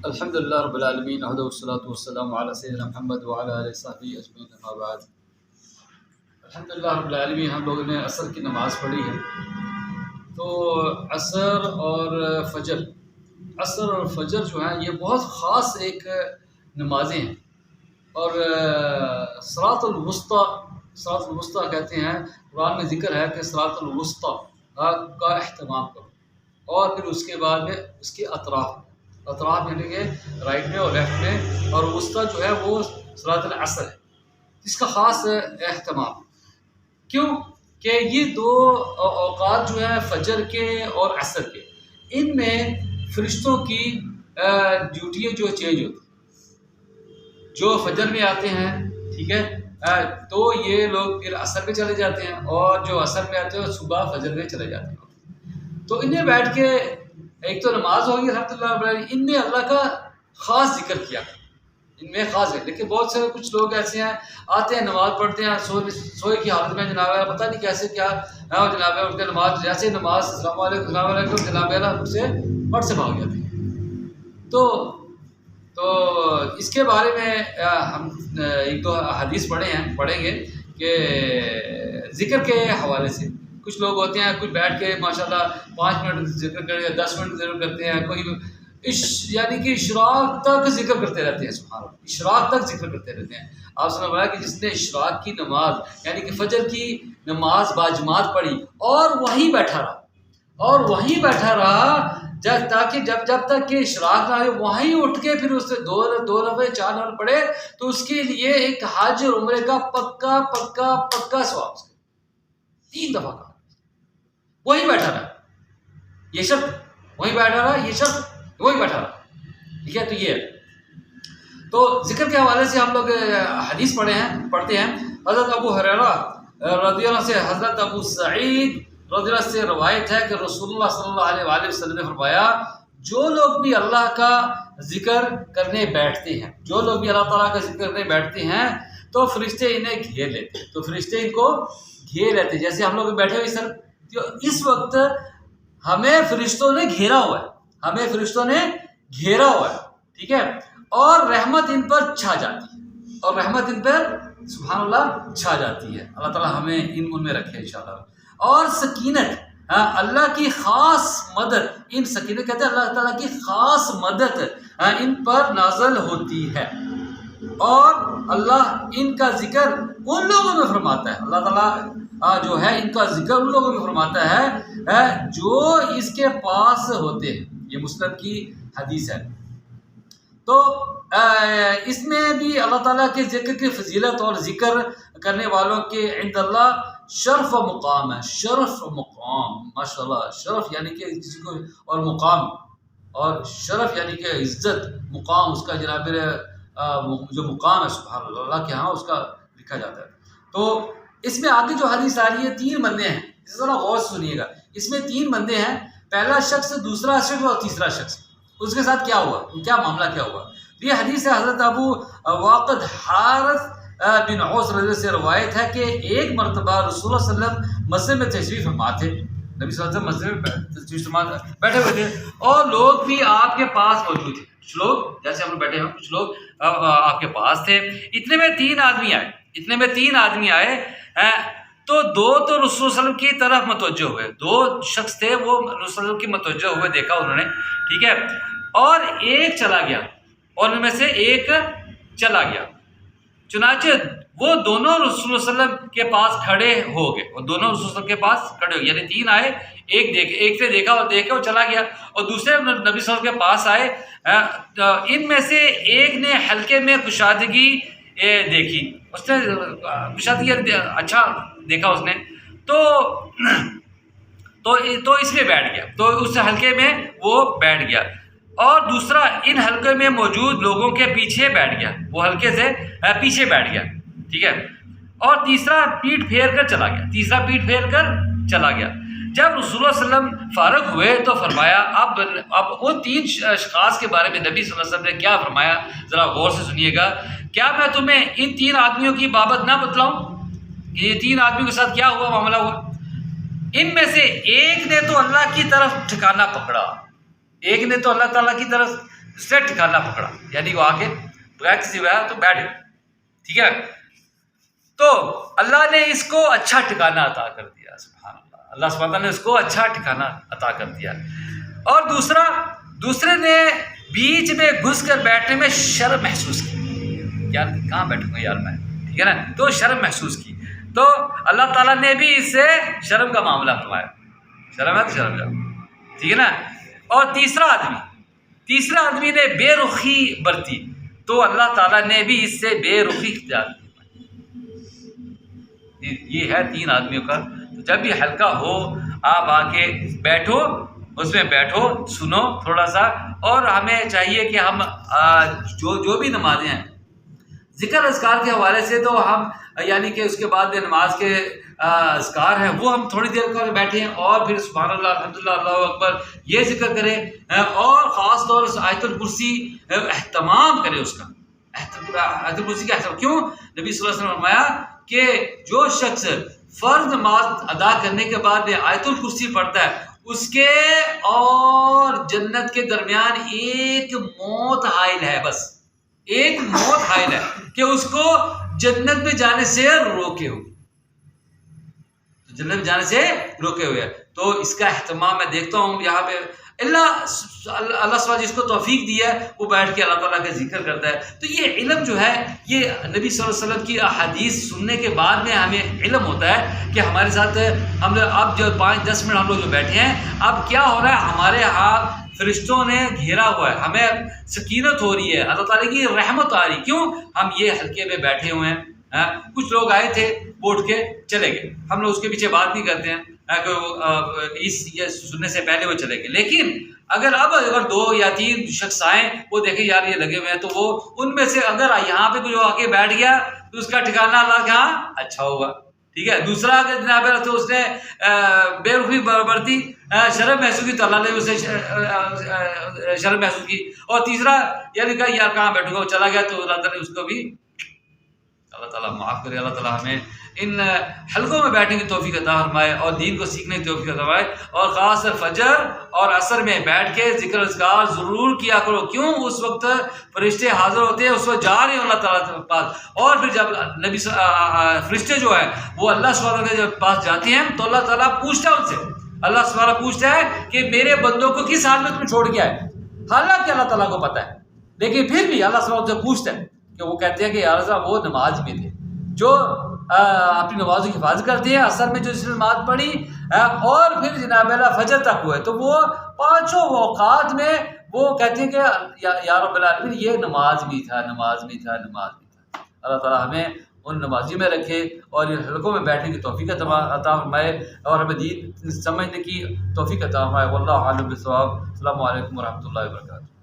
الحمدللہ رب العالمین والصلاۃ والسلام علی سیدنا محمد وعلی آلہ وصحبہ اجمعین اما بعد۔ الحمدللہ رب العالمین، ہم لوگوں نے عصر کی نماز پڑھی ہے۔ تو عصر اور فجر جو ہیں یہ بہت خاص ایک نمازیں ہیں، اور صراط الوسطیٰ کہتے ہیں۔ قرآن میں ذکر ہے کہ صراط الوسطیٰ کا اہتمام کرو، اور پھر اس کے بعد میں اس کے اطراف یعنی کہ رائٹ میں اور لیفٹ میں، اور وسطیٰ جو ہے وہ صراط العصر ہے، اس کا خاص اہتمام۔ کیوں کہ یہ دو اوقات جو ہیں فجر کے اور عصر کے، ان میں فرشتوں کی ڈیوٹیاں جو چینج ہوتی ہیں۔ جو فجر میں آتے ہیں، ٹھیک ہے، تو یہ لوگ پھر عصر میں چلے جاتے ہیں، اور جو عصر میں آتے ہیں صبح فجر میں چلے جاتے ہیں۔ تو انہیں بیٹھ کے ایک تو نماز ہوگی الحمدللہ رب العالمین، ان میں اللہ کا خاص ذکر کیا، ان میں خاص ہے۔ لیکن بہت سے کچھ لوگ ایسے ہیں، آتے ہیں نماز پڑھتے ہیں سوئے کی حالت میں، جناب پتہ نہیں کیسے کیا جناب اٹھ کے نماز، جیسے نماز السلام علیکم جناب اٹھ سے پڑھ سے بھاگ جاتے ہیں۔ تو اس کے بارے میں ہم ایک دو حدیث پڑھیں گے کہ ذکر کے حوالے سے کچھ لوگ ہوتے ہیں، کچھ بیٹھ کے ماشاءاللہ 5 منٹ ذکر کرتے ہیں، 10 منٹ ذکر کرتے ہیں، کوئی یعنی کہ اشراق تک ذکر کرتے رہتے ہیں۔ سبحان اللہ، اشراق تک ذکر کرتے رہتے ہیں۔ آپ سے فرمایا کہ جس نے اشراق کی نماز یعنی کہ فجر کی نماز باجماعت پڑھی اور وہیں بیٹھا رہا تاکہ جب تک کہ اشراق نہ آئے، وہیں اٹھ کے پھر اس سے 2 نفل 4 نفل پڑھے، تو اس کے لیے ایک حج اور عمرے کا پکا ثواب، 3 دفعہ کا وہیں بیٹھا رہا، یہ شرط وہیں بیٹھا رہا، ٹھیک ہے۔ تو یہ تو ذکر کے حوالے سے ہم لوگ حدیث پڑھتے ہیں۔ حضرت ابو ہریرہ رضی اللہ سے، حضرت ابو سعید رضی اللہ سے روایت ہے کہ رسول اللہ صلی اللہ علیہ وآلہ وسلم نے فرمایا، جو لوگ بھی اللہ کا ذکر کرنے بیٹھتے ہیں، جو لوگ بھی اللہ تعالیٰ کا ذکر کرنے بیٹھتے ہیں، تو فرشتے انہیں گھیر لیتے ہیں، ان کو گھیر لیتے ہیں۔ جیسے ہم لوگ بیٹھے ہوئے سر، اس وقت ہمیں فرشتوں نے گھیرا ہوا ہے، ٹھیک ہے، اور رحمت ان پر چھا جاتی ہے، اللہ تعالیٰ ہمیں ان میں رکھے انشاءاللہ۔ اور سکینت، اللہ کی خاص مدد، ان سکینت کہتے ہیں اللہ تعالیٰ کی خاص مدد ان پر نازل ہوتی ہے، اور اللہ ان کا ذکر ان لوگوں میں فرماتا ہے، اللہ تعالیٰ جو ہے ان کا ذکر ان لوگوں میں فرماتا ہے جو اس کے پاس ہوتے ہیں۔ یہ مسلم کی حدیث ہے۔ تو اس میں بھی اللہ تعالیٰ کے ذکر کی فضیلت اور ذکر کرنے والوں کے عند اللہ شرف و مقام ہے، ماشاءاللہ، شرف یعنی کہ کسی کو، اور مقام، اور شرف یعنی کہ عزت، مقام اس کا جناب جو مقام ہے سبحان اللہ، اللہ کے ہاں اس کا لکھا جاتا ہے۔ تو اس میں آگے جو حدیث آ رہی ہے، 3 بندے ہیں، اس طرح غور سے سنیے گا۔ اس میں 3 بندے ہیں، پہلا شخص، دوسرا شخص اور تیسرا شخص۔ اس کے ساتھ کیا ہوا، کیا معاملہ کیا ہوا؟ یہ حدیث ہے حضرت ابو واقد حارث بن عوس رضی اللہ سے روایت ہے کہ ایک مرتبہ رسول اللہ صلی اللہ علیہ وسلم مسجد میں تشریف فرما تھے، نبی صلی اللہ علیہ وسلم مسجد میں تشریف فرما بیٹھے ہوئے تھے، اور لوگ بھی آپ کے پاس موجود تھے، کچھ لوگ جیسے ہم لوگ بیٹھے ہیں، کچھ لوگ آپ کے پاس تھے۔ اتنے میں 3 آدمی آئے، تو 2 تو رسول صلی اللہ علیہ وسلم کی طرف متوجہ ہوئے، 2 شخص تھے، وہ رسول صلی اللہ علیہ وسلم کی متوجہ ہوئے، دیکھا انہوں نے، ٹھیک ہے، اور ایک چلا گیا، اور ان میں سے ایک چلا گیا، چنانچہ وہ دونوں رسول اللہ علیہ وسلم کے پاس کھڑے ہو گئے، یعنی 3 آئے، ایک نے دیکھا اور چلا گیا، اور دوسرے نبی صلی اللہ علیہ وسلم کے پاس آئے، ان میں سے ایک نے حلقے میں کشادگی دیکھی، اس نے کشادگی اچھا دیکھا اس نے، تو اس میں بیٹھ گیا، تو اس حلقے میں وہ بیٹھ گیا، اور دوسرا ان حلقے میں موجود لوگوں کے پیچھے بیٹھ گیا، وہ حلقے سے پیچھے بیٹھ گیا، ٹھیک ہے، اور تیسرا پیٹھ پھیر کر چلا گیا۔ جب رسول اللہ صلی اللہ علیہ وسلم فارغ ہوئے تو فرمایا، اب وہ 3 اشخاص کے بارے میں نبی صلی اللہ علیہ وسلم نے کیا فرمایا، ذرا غور سے سنیے گا۔ کیا میں تمہیں ان 3 آدمیوں کی بابت نہ بتلاؤں کہ یہ 3 آدمیوں کے ساتھ کیا ہوا، معاملہ ہوا؟ ان میں سے ایک نے تو اللہ کی طرف ٹھکانہ پکڑا، ایک نے تو اللہ تعالیٰ کی طرف سے ٹھکانہ پکڑا، یعنی وہ آ کے بغیر کسی وجہ تو بیٹھ گئے، ٹھیک ہے. تو اللہ نے اس کو اچھا ٹھکانہ عطا کر دیا، سبحان اللہ، اللہ سبحانہ تعالیٰ نے اس کو اچھا ٹھکانہ عطا کر دیا. اور دوسرے نے بیچ میں گھس کر بیٹھنے میں شرم محسوس کی، یار کہاں بیٹھوں گا یار میں، ٹھیک ہے نا، تو شرم محسوس کی. تو اللہ تعالیٰ نے بھی اس سے شرم کا معاملہ فرمایا، شرم ہے تو شرم جاؤ، ٹھیک ہے نا. اور تیسرا آدمی نے بے رخی برتی، تو اللہ تعالیٰ نے بھی اس سے بے رخی اختیار کی. یہ ہے 3 آدمیوں کا. تو جب بھی حلقہ ہو آپ آ کے بیٹھو، اس میں بیٹھو، سنو تھوڑا سا. اور ہمیں چاہیے کہ ہم جو بھی نمازیں ہیں ذکر اذکار کے حوالے سے، تو ہم یعنی کہ اس کے بعد نماز کے اذکار ہیں وہ ہم تھوڑی دیر کر بیٹھیں، اور پھر سبحان اللہ، الحمدللہ، اللہ اکبر یہ ذکر کریں. اور خاص طور سے آیت الکرسی اہتمام کریں، اس کا آیت الکرسی کا اہتمام. کیوں؟ نبی صلی اللہ علیہ وسلم نے فرمایا کہ جو شخص فرض نماز ادا کرنے کے بعد آیت الکرسی پڑھتا ہے، اس کے اور جنت کے درمیان ایک موت حائل ہے، بس ایک موت حائل ہے کہ اس کو جنت میں جانے سے روکے ہوئے، جنت میں جانے سے روکے ہوئے. تو اس کا اہتمام میں دیکھتا ہوں یہاں پہ اللہ سبحانہ جس کو توفیق دی ہے وہ بیٹھ کے اللہ تعالیٰ کا ذکر کرتا ہے. تو یہ علم جو ہے، یہ نبی صلی اللہ علیہ وسلم کی احادیث سننے کے بعد میں ہمیں علم ہوتا ہے کہ ہمارے ساتھ ہم لوگ اب جو 5-10 منٹ ہم لوگ جو بیٹھے ہیں، اب کیا ہو رہا ہے، ہمارے ہاتھ فرشتوں نے گھیرا ہوا ہے، ہمیں سکینت ہو رہی ہے، اللہ تعالیٰ کی رحمت آ رہی. کیوں؟ ہم یہ حلقے میں بیٹھے ہوئے ہیں. کچھ لوگ آئے تھے، وہ اٹھ کے چلے گئے، ہم لوگ اس کے پیچھے بات نہیں کرتے ہیں کہ یہ سننے سے پہلے وہ چلے گئے. لیکن اگر 2 یا 3 شخص آئیں، وہ دیکھیں یار یہ لگے ہوئے ہیں، تو وہ ان میں سے اگر یہاں پہ جو آ کے بیٹھ گیا تو اس کا ٹھکانہ اللہ کے ہاں اچھا ہوگا، ٹھیک ہے. دوسرا اگر جناب تو اس نے بے رخی برتی، شرم محسوس کی، تو اللہ نے اسے شرم محسوس کی. اور تیسرا یعنی کہ یار کہاں بیٹھوں گا، وہ چلا گیا، تو اللہ تعالیٰ نے اس کو بھی، اللہ تعالیٰ معاف کرے. اللہ تعالیٰ ہمیں ان حلقوں میں بیٹھنے کی توفیق عطا فرمائے اور دین کو سیکھنے کی توفیق عطا فرمائے. اور خاص طور فجر اور عصر میں بیٹھ کے ذکر اذکار ضرور کیا کرو. کیوں؟ اس وقت فرشتے حاضر ہوتے ہیں، اس وقت جا رہے ہیں اللہ تعالیٰ کے پاس. اور پھر جب فرشتے جو ہے وہ اللہ سبحانہ کے پاس جاتے ہیں تو اللہ تعالیٰ پوچھتا ہے ان سے، اللہ سبحانہ پوچھتا ہے کہ میرے بندوں کو کس حالت میں چھوڑ گیا ہے. حالانکہ اللہ تعالیٰ کو پتہ ہے، لیکن پھر بھی اللہ سبحانہ سے پوچھتا ہے کہ وہ کہتے ہیں کہ یا رسول اللہ وہ نماز میں تھے جو اپنی نمازوں کی حفاظت کرتے ہیں، اثر میں جو جس نے نماز پڑھی اور پھر جناب اللہ فجر تک ہوئے، تو وہ 5 اوقات میں وہ کہتے ہیں کہ یا رب العالمین یہ نماز میں تھا. اللہ تعالیٰ ہمیں ان نمازی میں رکھے اور ان حلقوں میں بیٹھنے کی توفیق عطا فرمائے اور ہمیں دین سمجھنے کی توفیق عطا فرمائے. واللہ عالم بالصواب. السلام علیکم ورحمۃ اللہ وبرکاتہ.